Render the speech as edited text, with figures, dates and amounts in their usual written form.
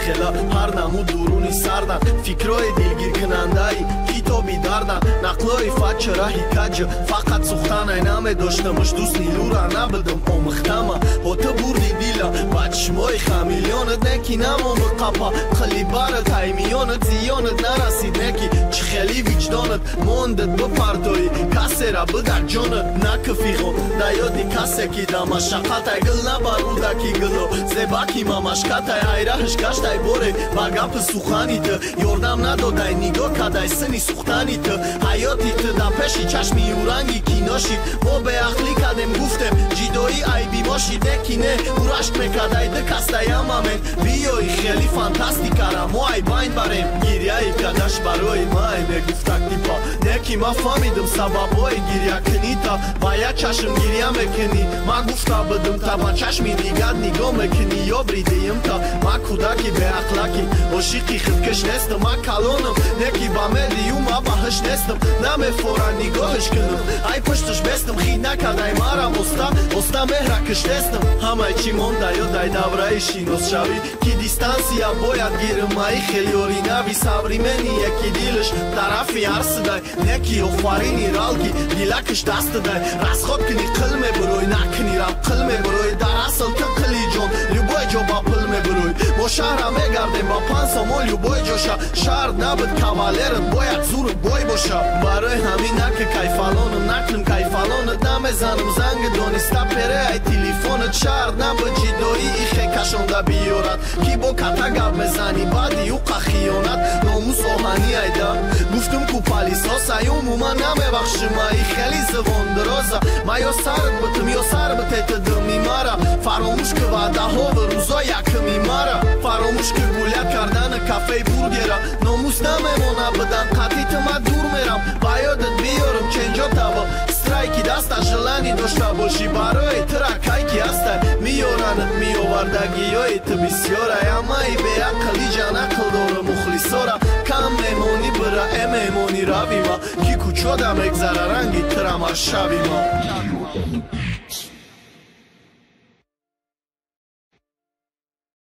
хела ҳар намуд дуруни сардан фикрои дилгиркунандаи китоби дардан нақлои фача раҳи каҷа фақат сухтанай намедоштамаш дӯст нилура набудам омӯхтама ҳота бурди дила ба чишмои хамилёнат неки намомад қапа қили барат ҳаймиёнат зиёнат нарасид неки чӣ хели виҷдонат мондат ба партои касера бидар ҷонат накафиғон да ёди касе ки да машаққатай гил набарудаки гило зебаки мамашкатай айраҳш гаштай боре ба гапи суханита ёрдам надодай нигоҳ кадай сини сухтанита ҳаёти ту да пеши чашми юранги киношид мо беақлӣ кадем гуфтем ҷидои айби мошид неки не урашк мекадай ду кастаямамен биёи хели фантастикара мо ай байн барем гиряи кадаш барои май мегуфтак типа неки ма фаҳмидам сабабҳои гирьякунита ба як чашм гирья мекунӣ ма гуфта будам та ба чашми дигар нигоҳ мекунӣ ё бридиям та ма кӯдаки беақлаки ошиқи худкаш нестам ма калонам неки ба медию ма баҳш нестам намефора нигоҳш кунам ай пушташ бестам хид накадай мара оста меҳракаш нестам ҳамаи чӣ монда ёдай давраи шиносшавӣ ки дистансия бояд гирам маи хелёри нави сабри мени яки дилаш тарафи арсидай неки офарини ралги дилакаш дастадай расход куни қил мебурой накуни рам қил мебурой дар асл ту қили ҷон любой ҷо ба пил мебурой мо шаҳра мегардем ба пансомо любой ҷоша шаҳр набуд кавалерат бояд зуру бой боша барои ҳамин наки кайфалонам накунам кайфалонат намезанам занги дониста пере ай телефонат шаҳр набуд ҷидои ихе кашонда биёрад ки бо ката гап мезани баъди уқа хиёнат номус оҳани айда гуфтум ку палисосай умуман намебахшим аи хели завон дароза ма ё сарт бутум ё сар бутета дами мара фаромӯш ки ваъдаҳову рӯзо якми мара фаромӯш ки гулят кардани кафеи бургера номус намемона будан қатъи тума дур мерам ба ёдат биёрам ченҷотава страйки даста желани дошта бошӣ барои тура кайки ҳастай миёранат миёвардагиёи ту бисёрай амаи беақли ҷанақл дора мухлисора кам мемонӣ бира мемонӣ равима ки кучода мегзара ранги тура маршавима